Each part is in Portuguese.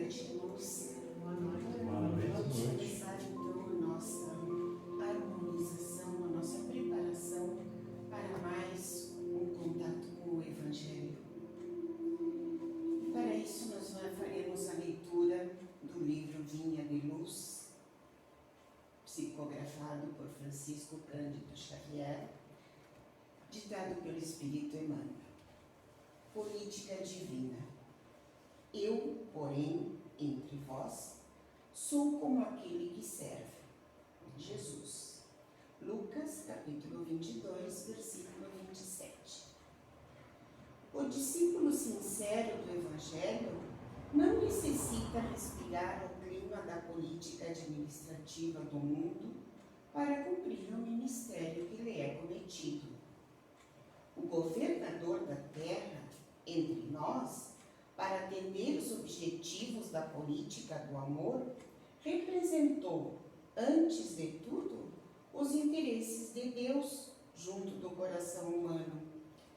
noite, irmãos. Boa noite. Vamos começar então a nossa harmonização, a nossa preparação para mais um contato com o Evangelho. E para isso nós faremos a leitura do livro Vinha de Luz, psicografado por Francisco Cândido Xavier, ditado pelo Espírito Emmanuel. Política divina. Eu, porém, entre vós, sou como aquele que serve. Jesus. Lucas, capítulo 22, versículo 27. O discípulo sincero do Evangelho não necessita respirar o clima da política administrativa do mundo para cumprir o ministério que lhe é cometido. O governador da terra, entre nós, para atender os objetivos da política do amor, representou, antes de tudo, os interesses de Deus junto do coração humano,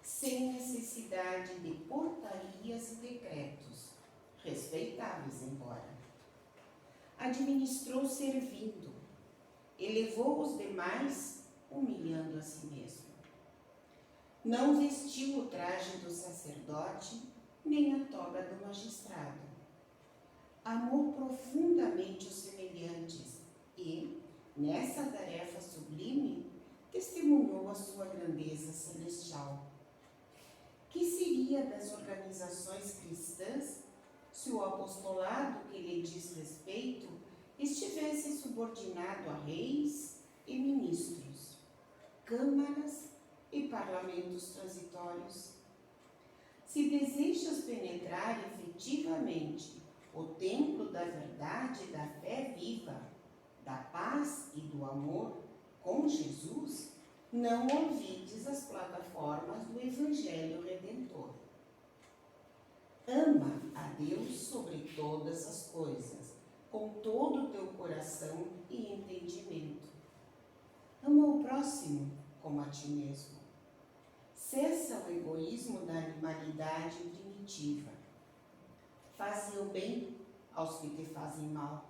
sem necessidade de portarias e decretos, respeitáveis embora. Administrou servindo, elevou os demais, humilhando a si mesmo. Não vestiu o traje do sacerdote, nem a toga do magistrado. Amou profundamente os semelhantes e, nessa tarefa sublime, testemunhou a sua grandeza celestial. Que seria das organizações cristãs se o apostolado que lhe diz respeito estivesse subordinado a reis e ministros, câmaras e parlamentos transitórios? Se desejas penetrar efetivamente o templo da verdade e da fé viva, da paz e do amor com Jesus, não olvides as plataformas do Evangelho Redentor. Ama a Deus sobre todas as coisas, com todo o teu coração e entendimento. Ama o próximo como a ti mesmo. Cessa o egoísmo da animalidade primitiva. Faze o bem aos que te fazem mal.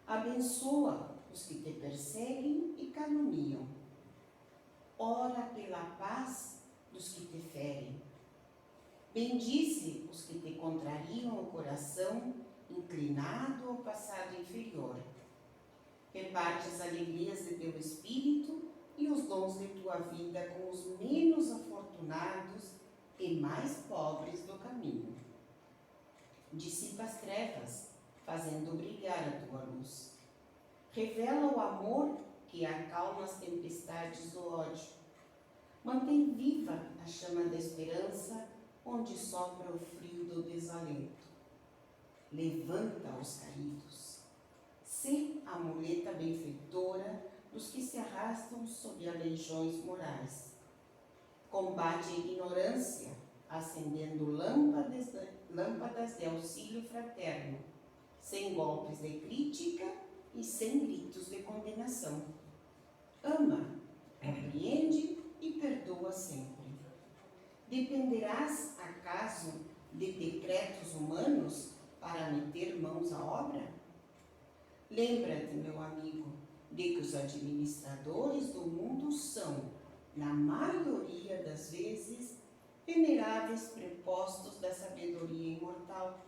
Abençoa os que te perseguem e caluniam. Ora pela paz dos que te ferem. Bendize os que te contrariam o coração, inclinado ao passado inferior. Reparte as alegrias de teu espírito e os dons de tua vida com os menos afortunados e mais pobres do caminho. Dissipa as trevas, fazendo brilhar a tua luz. Revela o amor que acalma as tempestades do ódio. Mantém viva a chama da esperança, onde sopra o frio do desalento. Levanta os caídos. Sê a muleta benfeitora dos que se arrastam sob aleijões morais. Combate a ignorância, acendendo lâmpadas de auxílio fraterno, sem golpes de crítica e sem gritos de condenação. Ama, compreende e perdoa sempre. Dependerás, acaso, de decretos humanos para meter mãos à obra? Lembra-te, meu amigo, de que os administradores do mundo são, na maioria das vezes, veneráveis prepostos da sabedoria imortal,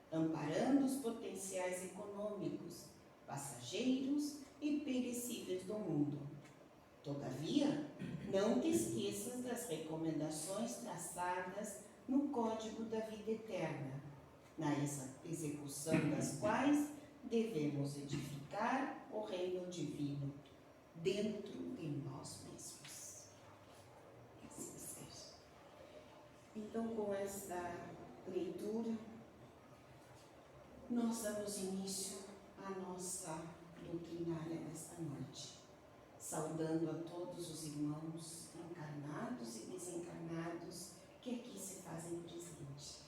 amparando os potenciais econômicos, passageiros e perecíveis do mundo. Todavia, não te esqueças das recomendações traçadas no Código da Vida Eterna, na execução das quais devemos edificar o reino divino dentro de nós mesmos. Que assim seja. Então, com esta leitura, nós damos início à nossa doutrinária desta noite, saudando a todos os irmãos encarnados e desencarnados que aqui se fazem presente,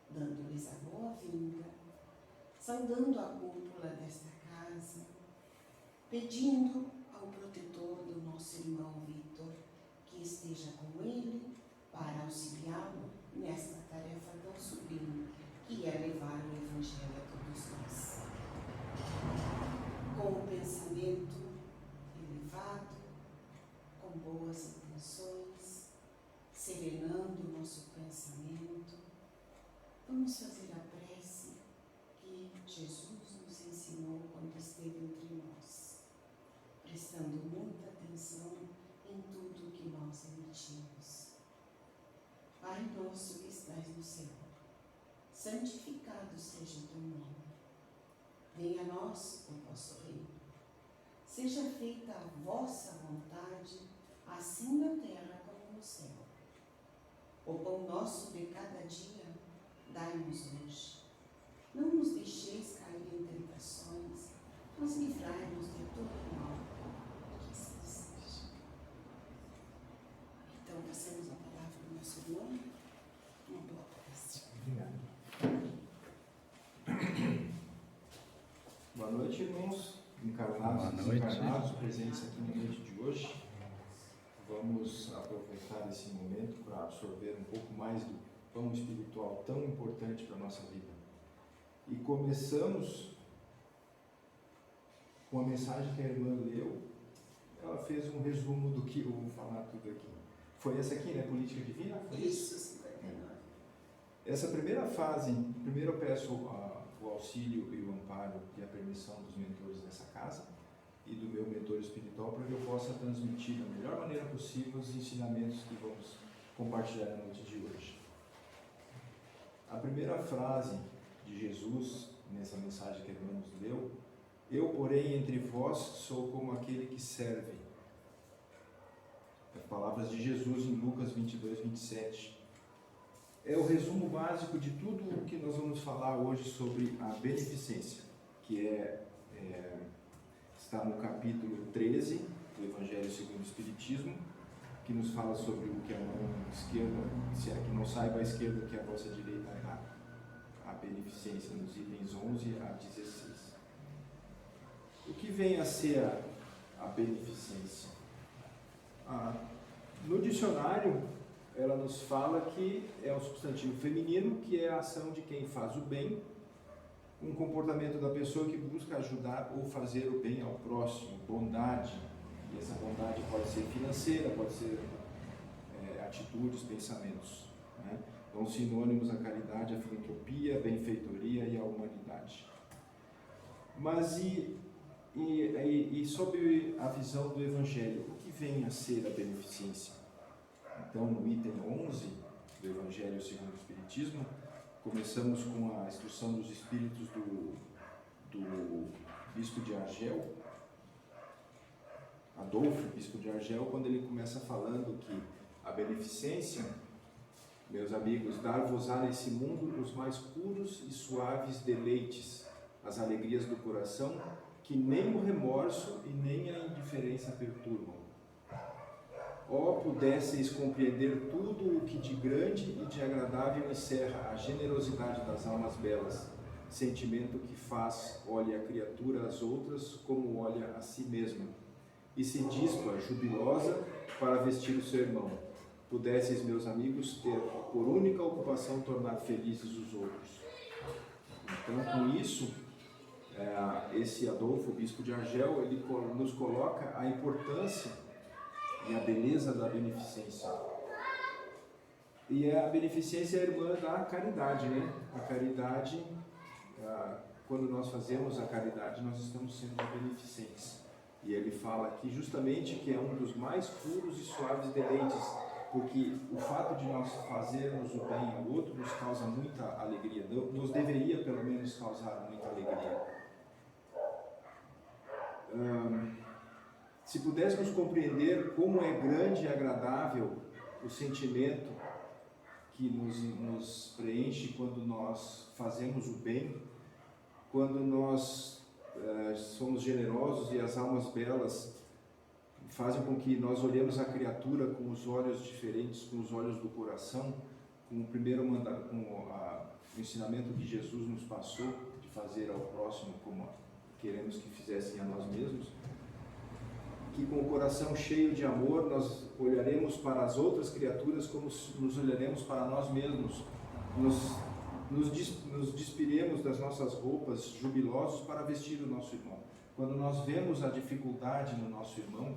dando-lhes a boa-vinda, saudando a cúpula desta casa, pedindo ao protetor do nosso irmão Vitor que esteja com ele para auxiliá-lo nesta tarefa tão sublime que é levar o Evangelho. Vamos fazer a prece que Jesus nos ensinou quando esteve entre nós, prestando muita atenção em tudo que nós emitimos. Pai nosso que estais no céu, santificado seja o teu nome. Venha a nós o vosso reino. Seja feita a vossa vontade, assim na terra como no céu. O pão nosso de cada dia, dai-nos hoje. Não nos deixeis cair em tentações, mas livrai-nos de todo mal. Que assim seja. Então, passamos a palavra do nosso irmão. Uma boa prece. Obrigado. Boa noite, irmãos, encarnados e desencarnados, presentes aqui na noite de hoje. Vamos aproveitar esse momento para absorver um pouco mais do pão espiritual tão importante para a nossa vida. E começamos com a mensagem que a irmã leu. Ela fez um resumo do que eu vou falar tudo aqui. Foi essa aqui, né? Política Divina? Foi isso, 59. Essa primeira fase, primeiro eu peço o auxílio e o amparo e a permissão dos mentores dessa casa e do meu mentor espiritual para que eu possa transmitir da melhor maneira possível os ensinamentos que vamos compartilhar na noite de hoje. A primeira frase de Jesus, nessa mensagem que a irmã nos leu: eu, porém, entre vós sou como aquele que serve. As palavras de Jesus em Lucas 22, 27. É o resumo básico de tudo o que nós vamos falar hoje sobre a beneficência, que está no capítulo 13 do Evangelho segundo o Espiritismo, que nos fala sobre o que a mão esquerda, se é que não saiba a esquerda, que a vossa direita errada. A beneficência, nos itens 11 a 16. O que vem a ser a beneficência? No dicionário, ela nos fala que é um substantivo feminino, que é a ação de quem faz o bem, um comportamento da pessoa que busca ajudar ou fazer o bem ao próximo, bondade. E essa bondade pode ser financeira, pode ser atitudes, pensamentos, né? Então, sinônimos: a caridade, a filantropia, a benfeitoria e a humanidade. Mas e sob a visão do Evangelho, o que vem a ser a beneficência? Então, no item 11 do Evangelho segundo o Espiritismo, começamos com a instrução dos espíritos do bispo de Argel, Adolfo, bispo de Argel, quando ele começa falando que a beneficência, meus amigos, dar-vos-á nesse mundo os mais puros e suaves deleites, as alegrias do coração, que nem o remorso e nem a indiferença perturbam. Ó, pudesseis compreender tudo o que de grande e de agradável encerra a generosidade das almas belas, sentimento que faz, olha a criatura às outras como olha a si mesma, e se dispa, jubilosa, para vestir o seu irmão. Pudesseis, meus amigos, ter por única ocupação tornar felizes os outros. Então, com isso, esse Adolfo, bispo de Argel, ele nos coloca a importância e a beleza da beneficência. E a beneficência é a irmã da caridade, né? A caridade, quando nós fazemos a caridade, nós estamos sendo beneficentes. E ele fala aqui justamente que é um dos mais puros e suaves deleites, porque o fato de nós fazermos o bem ao outro nos causa muita alegria, nos deveria pelo menos causar muita alegria. Se pudéssemos compreender como é grande e agradável o sentimento que nos preenche quando nós fazemos o bem, quando nós somos generosos e as almas belas fazem com que nós olhemos a criatura com os olhos diferentes, com os olhos do coração, com o primeiro mandado, com o ensinamento que Jesus nos passou de fazer ao próximo como queremos que fizessem a nós mesmos, que com o coração cheio de amor nós olharemos para as outras criaturas como nos olharemos para nós mesmos, nos despiremos das nossas roupas jubilosos para vestir o nosso irmão. Quando nós vemos a dificuldade no nosso irmão,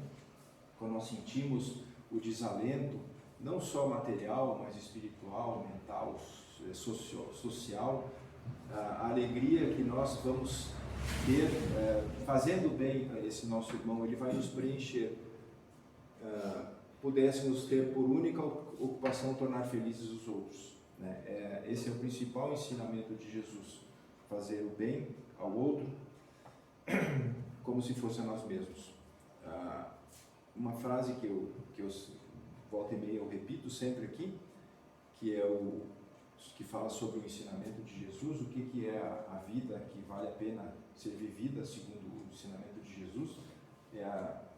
quando nós sentimos o desalento, não só material, mas espiritual, mental, social, a alegria que nós vamos ter fazendo bem a esse nosso irmão, ele vai nos preencher. Pudéssemos ter por única ocupação tornar felizes os outros, né? Esse é o principal ensinamento de Jesus, fazer o bem ao outro como se fosse a nós mesmos. Uma frase que eu volta e meia eu repito sempre aqui, que fala sobre o ensinamento de Jesus, o que é a vida que vale a pena ser vivida segundo o ensinamento de Jesus.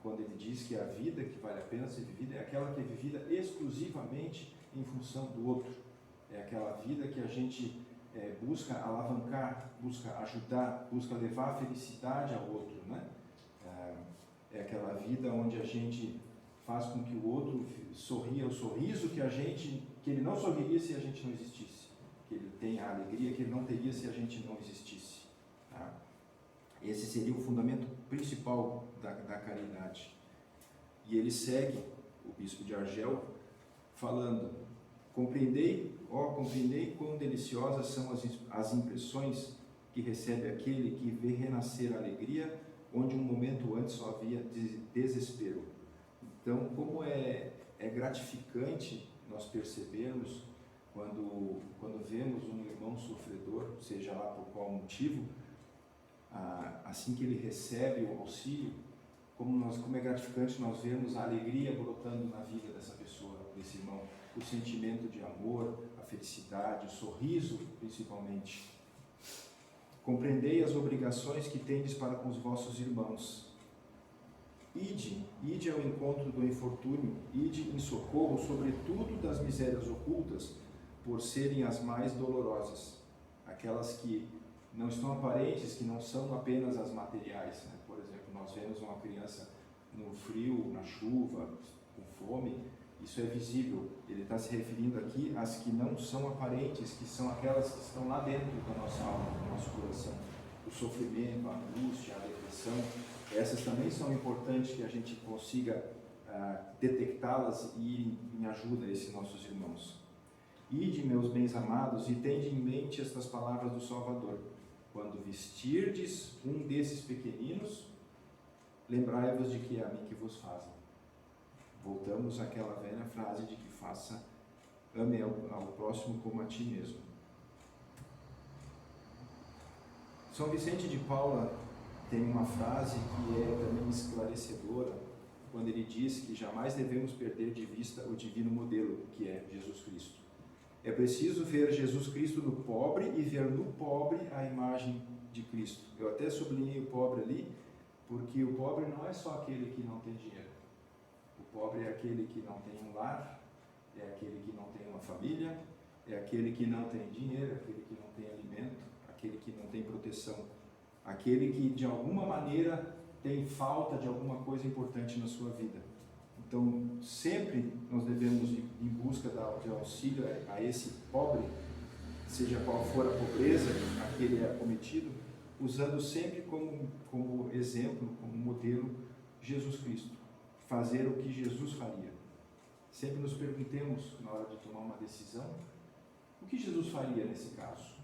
Quando ele diz que a vida que vale a pena ser vivida é aquela que é vivida exclusivamente em função do outro. É aquela vida que a gente busca alavancar, busca ajudar, busca levar a felicidade ao outro, né? É aquela vida onde a gente faz com que o outro sorria o sorriso que ele não sorriria se a gente não existisse, que ele tenha a alegria que ele não teria se a gente não existisse, tá? Esse seria o fundamento principal da caridade. E ele segue, o bispo de Argel, falando: compreendei quão deliciosas são as impressões que recebe aquele que vê renascer a alegria onde um momento antes só havia desespero. Então, como é gratificante nós percebermos quando vemos um irmão sofredor, seja lá por qual motivo, assim que ele recebe o auxílio, como é gratificante nós vermos a alegria brotando na vida dessa pessoa, desse irmão, o sentimento de amor, a felicidade, o sorriso principalmente. Compreendei as obrigações que tendes para com os vossos irmãos. Ide ao encontro do infortúnio, ide em socorro, sobretudo das misérias ocultas, por serem as mais dolorosas, aquelas que não estão aparentes, que não são apenas as materiais, né? Por exemplo, nós vemos uma criança no frio, na chuva, com fome, isso é visível. Ele está se referindo aqui às que não são aparentes, que são aquelas que estão lá dentro da nossa alma, do nosso coração. O sofrimento, a angústia, a depressão, essas também são importantes que a gente consiga detectá-las e ir em ajuda a esses nossos irmãos. Ide, meus bens amados, e tende em mente estas palavras do Salvador: quando vestirdes um desses pequeninos, lembrai-vos de que é a mim que vos fazem. Voltamos àquela velha frase de que ame ao próximo como a ti mesmo. São Vicente de Paula tem uma frase que é também esclarecedora, quando ele diz que jamais devemos perder de vista o divino modelo, que é Jesus Cristo. É preciso ver Jesus Cristo no pobre e ver no pobre a imagem de Cristo. Eu até sublinhei o pobre ali, porque o pobre não é só aquele que não tem dinheiro. O pobre é aquele que não tem um lar, é aquele que não tem uma família, é aquele que não tem dinheiro, aquele que não tem alimento, aquele que não tem proteção, aquele que de alguma maneira tem falta de alguma coisa importante na sua vida. Então, sempre nós devemos ir em busca de auxílio a esse pobre, seja qual for a pobreza a que ele é acometido, usando sempre como exemplo, como modelo, Jesus Cristo. Fazer o que Jesus faria. Sempre nos perguntemos, na hora de tomar uma decisão, o que Jesus faria nesse caso?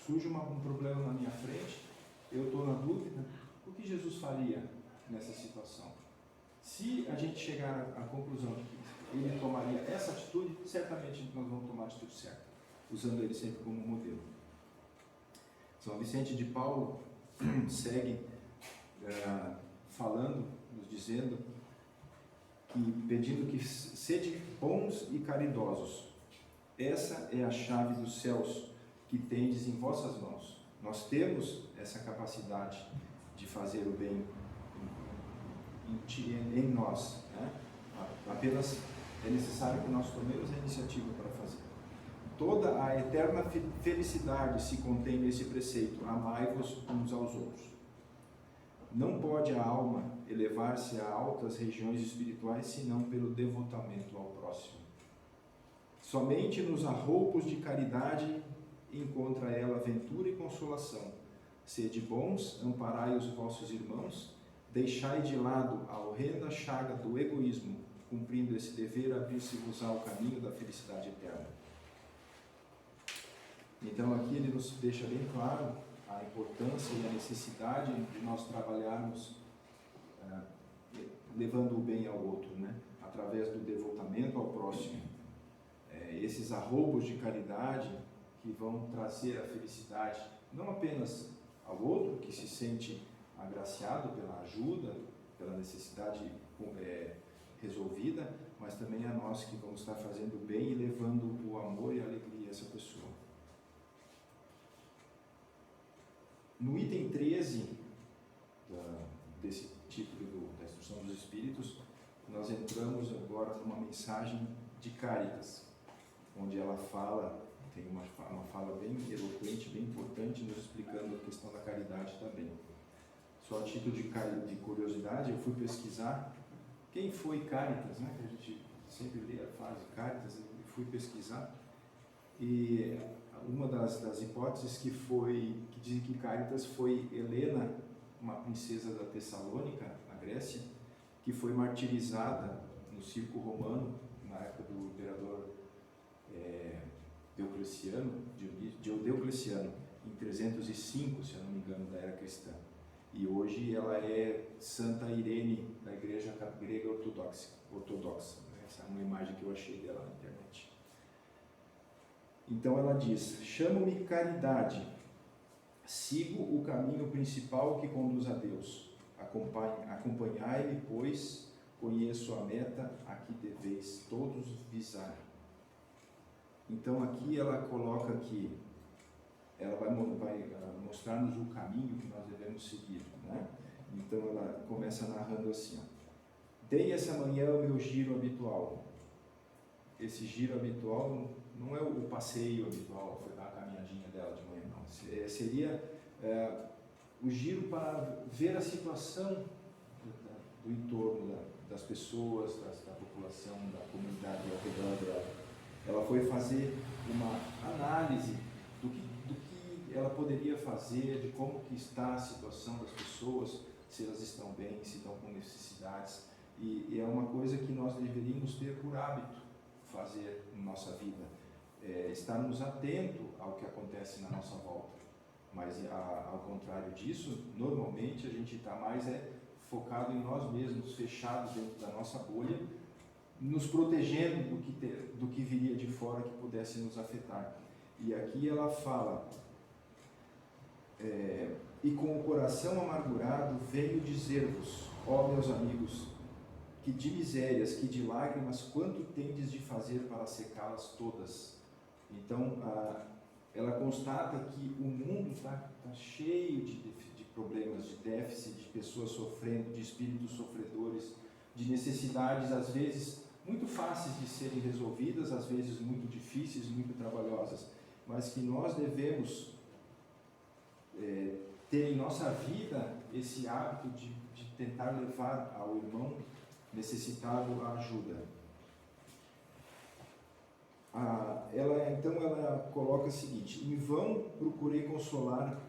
Surge um problema na minha frente, eu estou na dúvida, o que Jesus faria nessa situação? Se a gente chegar à conclusão de que ele tomaria essa atitude, certamente nós vamos tomar a atitude certa, usando ele sempre como modelo. São Vicente de Paulo segue falando, nos dizendo, pedindo que sede bons e caridosos. Essa é a chave dos céus que tendes em vossas mãos. Nós temos essa capacidade de fazer o bem em nós, né? Apenas é necessário que nós tomemos a iniciativa para fazer. Toda a eterna felicidade se contém nesse preceito: amai-vos uns aos outros. Não pode a alma elevar-se a altas regiões espirituais senão pelo devotamento ao próximo. Somente nos arroupos de caridade encontra ela ventura e consolação. Sede bons, amparai os vossos irmãos, deixai de lado a horrenda chaga do egoísmo, cumprindo esse dever, abrir-se-vos ao caminho da felicidade eterna. Então aqui ele nos deixa bem claro a importância e a necessidade de nós trabalharmos levando o bem ao outro, né? Através do devotamento ao próximo. Esses arroubos de caridade que vão trazer a felicidade, não apenas ao outro que se sente agraciado pela ajuda, pela necessidade resolvida, mas também a nós que vamos estar fazendo o bem e levando o amor e a alegria a essa pessoa. No item 13 desse título da Instrução dos Espíritos, nós entramos agora numa mensagem de Cáritas, onde ela fala, tem uma fala bem eloquente, bem importante, nos explicando a questão da caridade também. Só a título de curiosidade, eu fui pesquisar quem foi Cáritas, né? Que a gente sempre lê a frase Cáritas, eu fui pesquisar, e uma das hipóteses que diz que Cáritas foi Helena, uma princesa da Tessalônica, na Grécia, que foi martirizada no circo romano, na época do imperador Diocleciano, em 305, se eu não me engano, da era cristã. E hoje ela é Santa Irene, da Igreja Grega Ortodoxa. Essa é uma imagem que eu achei dela na internet. Então ela diz: chamo-me caridade, sigo o caminho principal que conduz a Deus. Acompanhai-me, pois conheço a meta a que deveis todos visar. Então aqui ela coloca que ela vai mostrar-nos o caminho que nós devemos seguir, né? Então ela começa narrando assim: dei essa manhã o meu giro habitual. Esse giro habitual não é o passeio habitual, foi a caminhadinha dela de manhã, não. Seria o giro para ver a situação do entorno das pessoas, da população, da comunidade ao redor dela. Ela foi fazer uma análise do que ela poderia fazer, de como que está a situação das pessoas, se elas estão bem, se estão com necessidades. E é uma coisa que nós deveríamos ter por hábito fazer na nossa vida, estarmos atentos ao que acontece na nossa volta. Mas ao contrário disso, normalmente a gente está mais focado em nós mesmos, fechados dentro da nossa bolha, nos protegendo do que viria de fora que pudesse nos afetar. E aqui ela fala: e com o coração amargurado venho dizer-vos, ó meus amigos, que de misérias, que de lágrimas, quanto tendes de fazer para secá-las todas. Então, ela constata que o mundo está cheio de problemas, de déficit, de pessoas sofrendo, de espíritos sofredores, de necessidades, às vezes, muito fáceis de serem resolvidas, às vezes muito difíceis, muito trabalhosas, mas que nós devemos ter em nossa vida esse hábito de tentar levar ao irmão necessitado a ajuda. Ela coloca o seguinte: em vão procurei consolar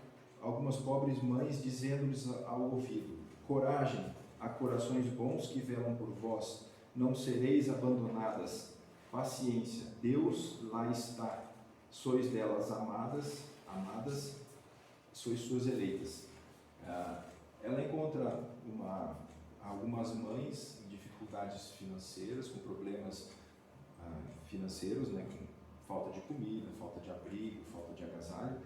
algumas pobres mães, dizendo-lhes ao ouvido: coragem, há corações bons que velam por vós, não sereis abandonadas. Paciência, Deus lá está, sois delas amadas, sois suas eleitas. Ela encontra algumas mães em dificuldades financeiras, com problemas financeiros, né, com falta de comida, falta de abrigo, falta de agasalho,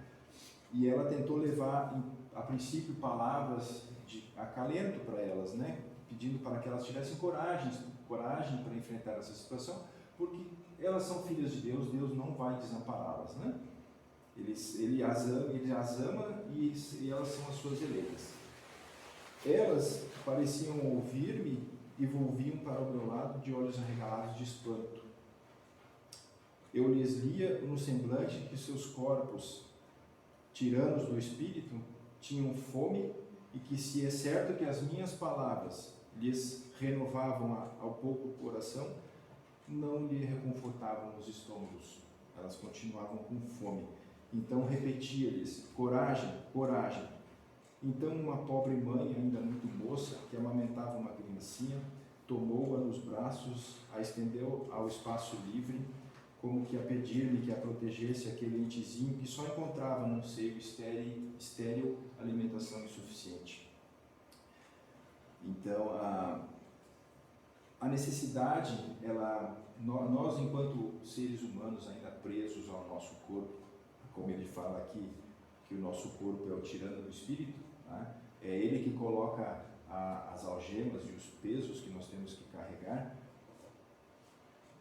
e ela tentou levar, a princípio, palavras de acalento para elas, né, pedindo para que elas tivessem coragem para enfrentar essa situação, porque elas são filhas de Deus, Deus não vai desampará-las, né? Ele as ama e elas são as suas eleitas. Elas pareciam ouvir-me e volviam para o meu lado de olhos arregalados de espanto. Eu lhes lia no semblante que seus corpos, tiranos do espírito, tinham fome e que, se é certo que as minhas palavras lhes renovavam ao pouco coração, não lhe reconfortavam os estômagos. Elas continuavam com fome. Então repetia-lhes: coragem, coragem. Então uma pobre mãe, ainda muito moça, que amamentava uma criancinha, tomou-a nos braços, a estendeu ao espaço livre como que a pedir-me que a protegesse aquele entezinho que só encontrava num seio estéril alimentação insuficiente. Então, a necessidade, nós enquanto seres humanos ainda presos ao nosso corpo, como ele fala aqui, que o nosso corpo é o tirano do espírito, né? É ele que coloca as algemas e os pesos que nós temos que carregar.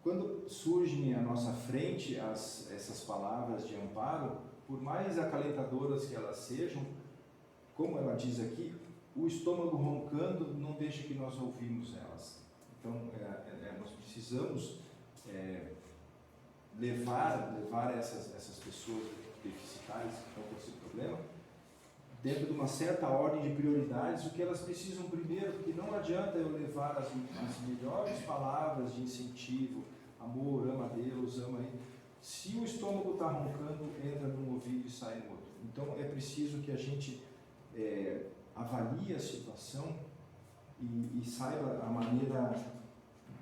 Quando surgem à nossa frente essas palavras de amparo, por mais acalentadoras que elas sejam, como ela diz aqui, o estômago roncando não deixa que nós ouvimos elas. Então, nós precisamos levar essas pessoas deficitárias que estão com esse problema dentro de uma certa ordem de prioridades, o que elas precisam primeiro, porque não adianta eu levar as melhores palavras de incentivo, amor, ama a Deus, ama Ele, se o estômago está roncando, entra num ouvido e sai no outro. Então é preciso que a gente avalie a situação e saiba a maneira,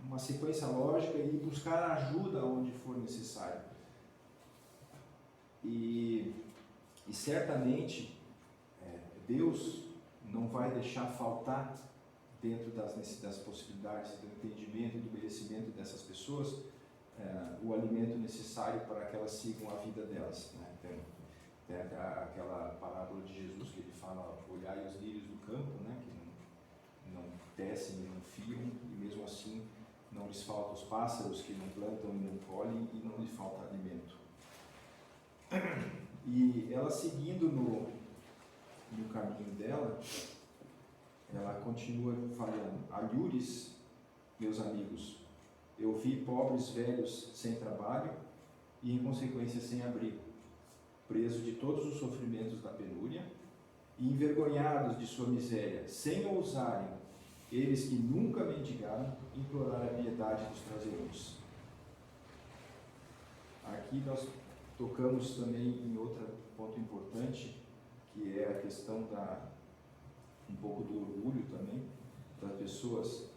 uma sequência lógica e buscar ajuda onde for necessário. E certamente Deus não vai deixar faltar dentro das possibilidades do entendimento e do merecimento dessas pessoas o alimento necessário para que elas sigam a vida delas, né? Tem aquela parábola de Jesus que ele fala: olhai os lírios do campo, né? Que não tecem e não fiam, e mesmo assim não lhes falta os pássaros, que não plantam e não colhem, e não lhes falta alimento. E ela, seguindo no caminho dela, ela continua falando: alhures, meus amigos, eu vi pobres velhos sem trabalho e em consequência sem abrigo, presos de todos os sofrimentos da penúria e envergonhados de sua miséria, sem ousarem, eles que nunca mendigaram, implorar a piedade dos transeuntes. Aqui nós tocamos também em outro ponto importante, que é a questão um pouco do orgulho também das pessoas,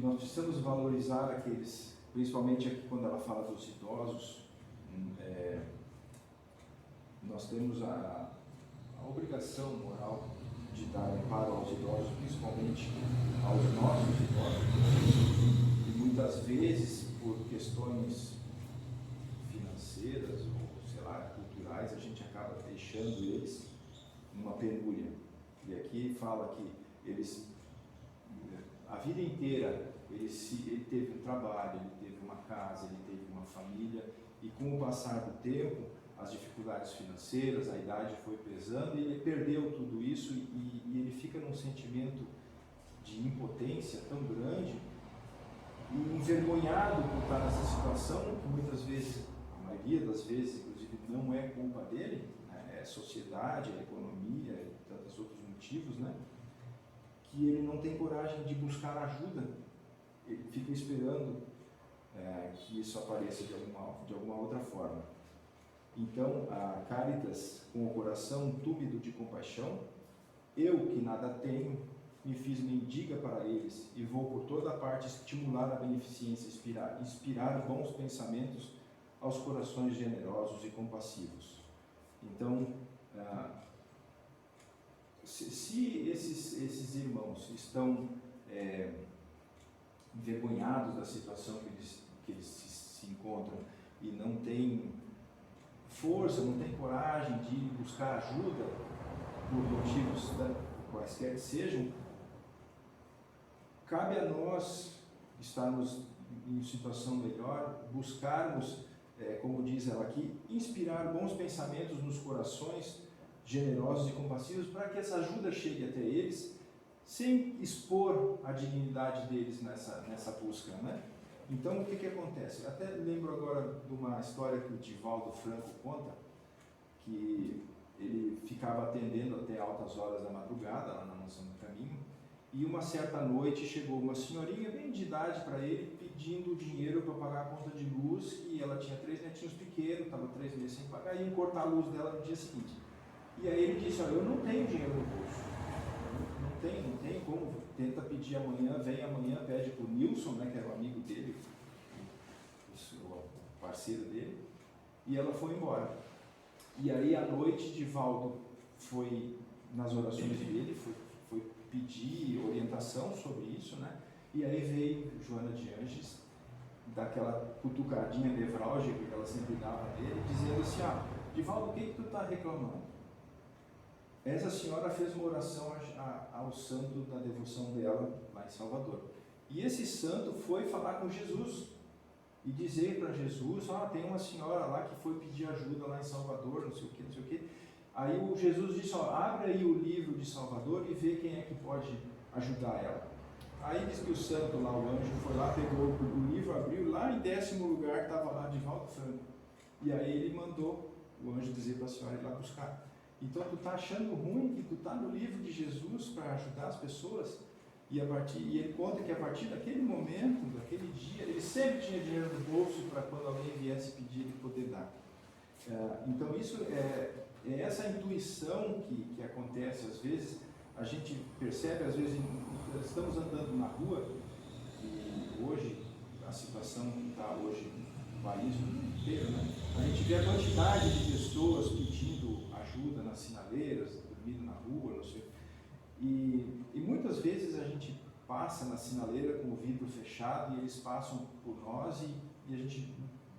nós precisamos valorizar aqueles, principalmente aqui quando ela fala dos idosos, nós temos a obrigação moral de dar amparo aos idosos, principalmente aos nossos idosos, e muitas vezes por questões financeiras ou, sei lá, culturais, a gente acaba deixando eles numa penúria. E aqui fala que eles, a vida inteira, ele teve um trabalho, ele teve uma casa, ele teve uma família, e com o passar do tempo, as dificuldades financeiras, a idade foi pesando, e ele perdeu tudo isso, e ele fica num sentimento de impotência tão grande, e envergonhado por estar nessa situação, que muitas vezes, a maioria das vezes, inclusive, não é culpa dele, né? É a sociedade, a economia e tantos outros motivos, né? Que ele não tem coragem de buscar ajuda, ele fica esperando que isso apareça de alguma outra forma. Então, a Cáritas, com o coração túmido de compaixão, eu que nada tenho, me fiz mendiga para eles e vou por toda parte estimular a beneficência, inspirar bons pensamentos aos corações generosos e compassivos. Então, se esses irmãos estão envergonhados da situação que eles se encontram e não têm força, não têm coragem de buscar ajuda por motivos quaisquer que sejam, cabe a nós estarmos em situação melhor, buscarmos, como diz ela aqui, inspirar bons pensamentos nos corações generosos e compassivos para que essa ajuda chegue até eles, sem expor a dignidade deles nessa busca, né? Então, o que acontece? Até lembro agora de uma história que o Divaldo Franco conta, que ele ficava atendendo até altas horas da madrugada, lá na Mansão do Caminho, e uma certa noite chegou uma senhorinha bem de idade para ele, pedindo dinheiro para pagar a conta de luz, e ela tinha 3 netinhos pequenos, estava 3 meses sem pagar, e iam cortar a luz dela no dia seguinte. E aí ele disse: olha, eu não tenho dinheiro no bolso, não tem como, tenta pedir amanhã, vem amanhã, pede para o Nilson, né, que era o amigo dele, parceira dele, e ela foi embora. E aí à noite, Divaldo foi nas orações dele, foi pedir orientação sobre isso, né? E aí veio Joana de Ângeles, daquela cutucadinha nevrálgica que ela sempre dava nele, dizendo assim: Divaldo, o que tu está reclamando? Essa senhora fez uma oração ao santo da devoção dela lá em Salvador. E esse santo foi falar com Jesus e dizer para Jesus: tem uma senhora lá que foi pedir ajuda lá em Salvador, não sei o que, não sei o que. Aí o Jesus disse: abre aí o livro de Salvador e vê quem é que pode ajudar ela. Aí diz que o santo lá, o anjo, foi lá, pegou o livro, abriu, lá em 10º lugar estava lá Divaldo Franco. E aí ele mandou o anjo dizer para a senhora ir lá buscar. Então tu está achando ruim que tu está no livro de Jesus para ajudar as pessoas? E ele conta que a partir daquele momento, daquele dia, ele sempre tinha dinheiro no bolso para quando alguém viesse pedir ele poder dar. Então isso é essa intuição que acontece às vezes. A gente percebe, às vezes, estamos andando na rua, e hoje, a situação que está hoje no país inteiro, né? A gente vê a quantidade de pessoas pedindo ajuda nas sinaleiras, dormindo na rua, não sei. E muitas vezes a gente passa na sinaleira com o vidro fechado e eles passam por nós e a gente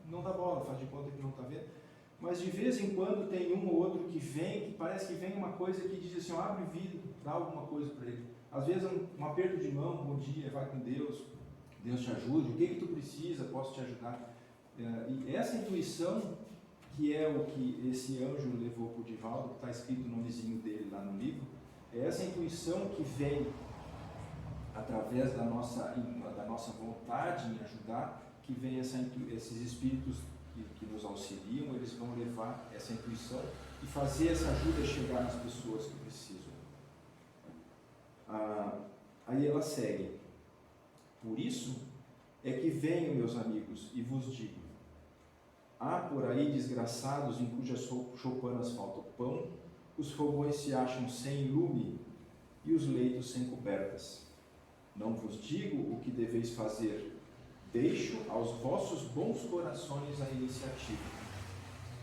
não dá bola, faz de conta que não está vendo. Mas de vez em quando tem um ou outro que vem, que parece que vem uma coisa que diz assim: abre o vidro, dá alguma coisa para ele. Às vezes um aperto de mão, bom dia, vai com Deus, Deus te ajude, o que tu precisa, posso te ajudar. E essa intuição, que é o que esse anjo levou para o Divaldo, que está escrito o nomezinho dele lá no livro, é essa intuição que vem através da nossa vontade em ajudar, que vem esses espíritos que nos auxiliam, eles vão levar essa intuição e fazer essa ajuda chegar nas pessoas que precisam. Aí ela segue: por isso é que venho, meus amigos, e vos digo: há por aí desgraçados em cujas choupanas falta o pão, os fogões se acham sem lume e os leitos sem cobertas. Não vos digo o que deveis fazer, deixo aos vossos bons corações a iniciativa.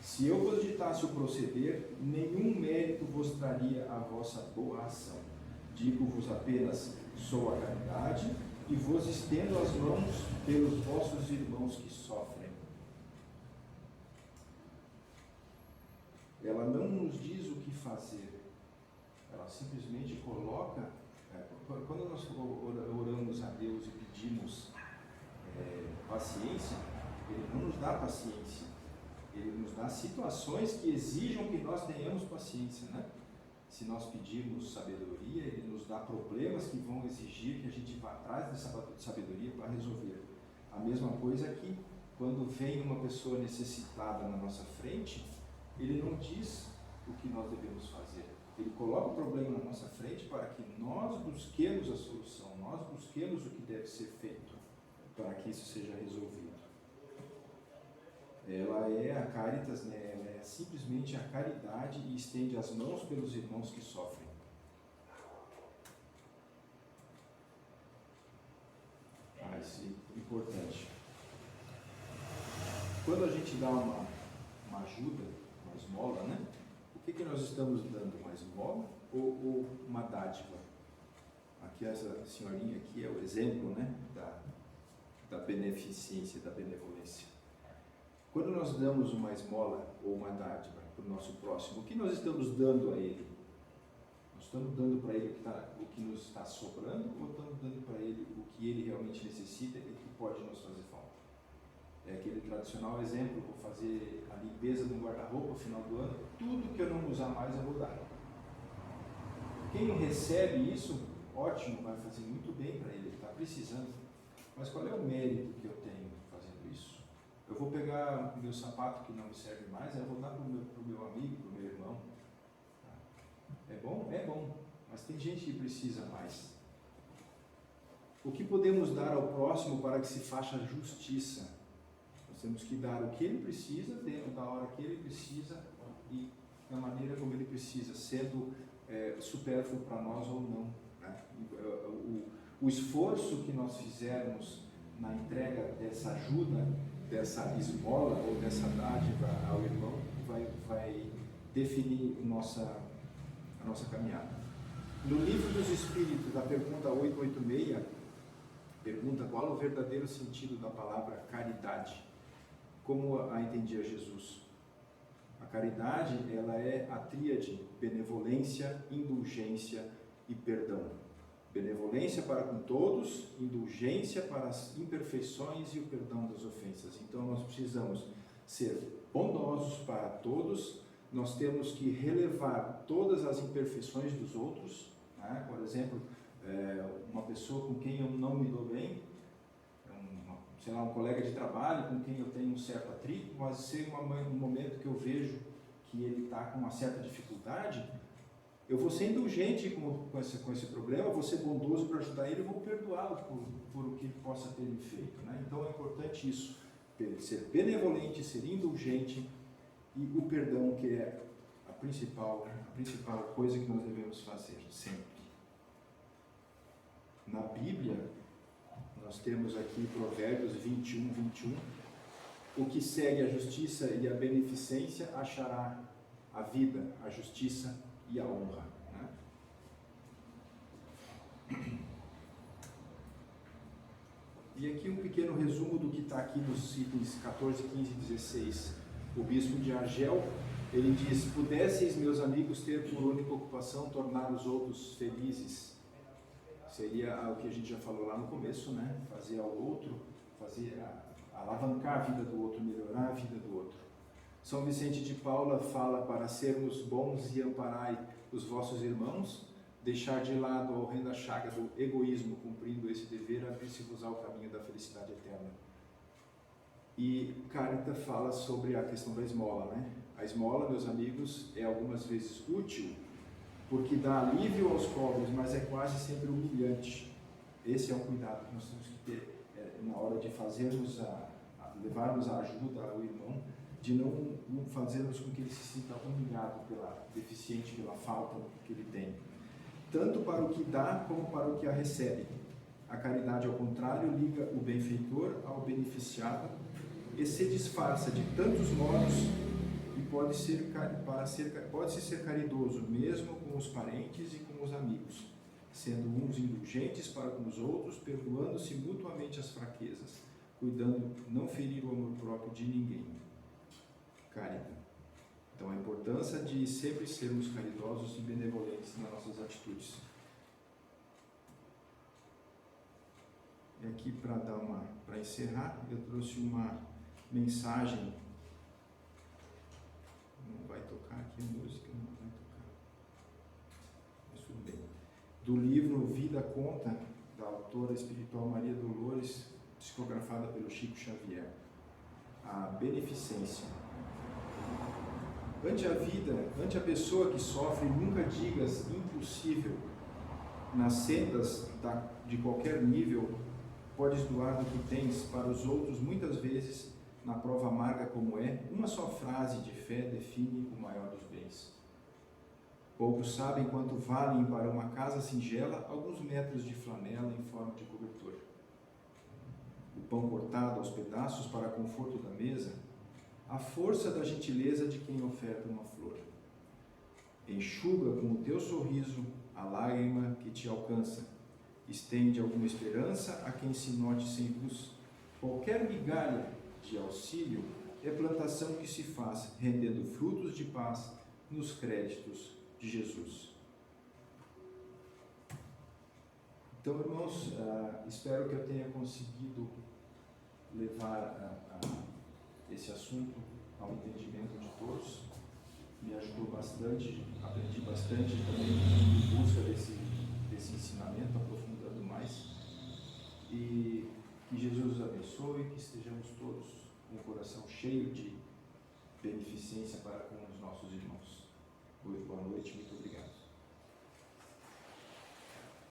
Se eu vos ditasse o proceder, nenhum mérito vos traria a vossa boa ação. Digo-vos apenas: sou a caridade, e vos estendo as mãos pelos vossos irmãos que sofrem. Ela não nos diz o que fazer, ela simplesmente coloca, quando nós oramos a Deus e pedimos paciência, Ele não nos dá paciência, Ele nos dá situações que exijam que nós tenhamos paciência, né? Se nós pedirmos sabedoria, Ele nos dá problemas que vão exigir que a gente vá atrás dessa sabedoria para resolver. A mesma coisa que quando vem uma pessoa necessitada na nossa frente, Ele não diz o que nós devemos fazer. Ele coloca o problema na nossa frente para que nós busquemos a solução, nós busquemos o que deve ser feito para que isso seja resolvido. Ela é a Caritas, né? Ela é simplesmente a caridade e estende as mãos pelos irmãos que sofrem. Isso é importante. Quando a gente dá uma ajuda, uma esmola, né? O que nós estamos dando? Uma esmola ou uma dádiva? Aqui essa senhorinha aqui é o exemplo, né? Da beneficência, da benevolência. Quando nós damos uma esmola ou uma dádiva para o nosso próximo, o que nós estamos dando a ele? Nós estamos dando para ele o que nos está sobrando, ou estamos dando para ele o que ele realmente necessita e que pode nos fazer falta? É aquele tradicional exemplo: vou fazer a limpeza do guarda-roupa no final do ano, tudo que eu não usar mais eu vou dar. Quem recebe isso, ótimo, vai fazer muito bem para ele, ele está precisando. Mas qual é o mérito que eu tenho fazendo isso? Eu vou pegar meu sapato que não me serve mais, eu vou dar para o meu amigo, para o meu irmão. É bom? É bom, mas tem gente que precisa mais. O que podemos dar ao próximo para que se faça justiça? Nós temos que dar o que ele precisa, dentro da hora que ele precisa e da maneira como ele precisa, sendo supérfluo para nós ou não, né? O esforço que nós fizermos na entrega dessa ajuda dessa esmola ou dessa dádiva ao irmão vai definir a nossa caminhada. No Livro dos Espíritos, da pergunta 886, pergunta qual o verdadeiro sentido da palavra caridade. Como a entendia Jesus? A caridade, ela é a tríade: benevolência, indulgência e perdão. Benevolência para com todos, indulgência para as imperfeições e o perdão das ofensas. Então nós precisamos ser bondosos para todos, nós temos que relevar todas as imperfeições dos outros, né? Por exemplo, uma pessoa com quem eu não me dou bem, um colega de trabalho com quem eu tenho um certo atrito, mas se um momento que eu vejo que ele está com uma certa dificuldade, eu vou ser indulgente com esse problema, vou ser bondoso para ajudar ele, e vou perdoá-lo por o que ele possa ter me feito, né? Então é importante isso, ser benevolente, ser indulgente, e o perdão, que é a principal coisa que nós devemos fazer sempre. Na Bíblia, nós temos aqui Provérbios 21. O que segue a justiça e a beneficência achará a vida, a justiça e a honra. Né? E aqui um pequeno resumo do que está aqui nos itens 14, 15 e 16. O bispo de Argel, ele diz: pudesseis, meus amigos, ter por única ocupação tornar os outros felizes. Seria o que a gente já falou lá no começo, né? Fazer ao outro, alavancar a vida do outro, melhorar a vida do outro. São Vicente de Paula fala: para sermos bons e amparai os vossos irmãos, deixar de lado a horrenda chaga do egoísmo, cumprindo esse dever, abrir-se-vos ao caminho da felicidade eterna. E Carita fala sobre a questão da esmola, né? A esmola, meus amigos, é algumas vezes útil, porque dá alívio aos pobres, mas é quase sempre humilhante. Esse é um cuidado que nós temos que ter na hora de levarmos a ajuda ao irmão, de não fazermos com que ele se sinta humilhado deficiente pela falta que ele tem. Tanto para o que dá, como para o que a recebe. A caridade, ao contrário, liga o benfeitor ao beneficiado e se disfarça de tantos modos e pode-se ser caridoso mesmo com os parentes e com os amigos, sendo uns indulgentes para com os outros, perdoando-se mutuamente as fraquezas, cuidando não ferir o amor próprio de ninguém. Caridade. Então, a importância de sempre sermos caridosos e benevolentes nas nossas atitudes. E aqui, para encerrar, eu trouxe uma mensagem. Não vai tocar aqui a música, não vai tocar. Mas tudo bem. Do livro Vida Conta, da autora espiritual Maria Dolores, psicografada pelo Chico Xavier. A beneficência. Ante a pessoa que sofre, nunca digas impossível. Nas sendas de qualquer nível, podes doar do que tens para os outros, muitas vezes, na prova amarga como é, uma só frase de fé define o maior dos bens. Poucos sabem quanto valem para uma casa singela alguns metros de flanela em forma de cobertor. O pão cortado aos pedaços para conforto da mesa, a força da gentileza de quem oferta uma flor. Enxuga com o teu sorriso a lágrima que te alcança. Estende alguma esperança a quem se note sem luz. Qualquer migalha de auxílio é plantação que se faz, rendendo frutos de paz nos créditos de Jesus. Então, irmãos, espero que eu tenha conseguido levar esse assunto ao entendimento de todos. Me ajudou bastante, aprendi bastante também em busca desse ensinamento, aprofundando mais. E que Jesus os abençoe, que estejamos todos com o coração cheio de beneficência para com os nossos irmãos. Boa noite, muito obrigado.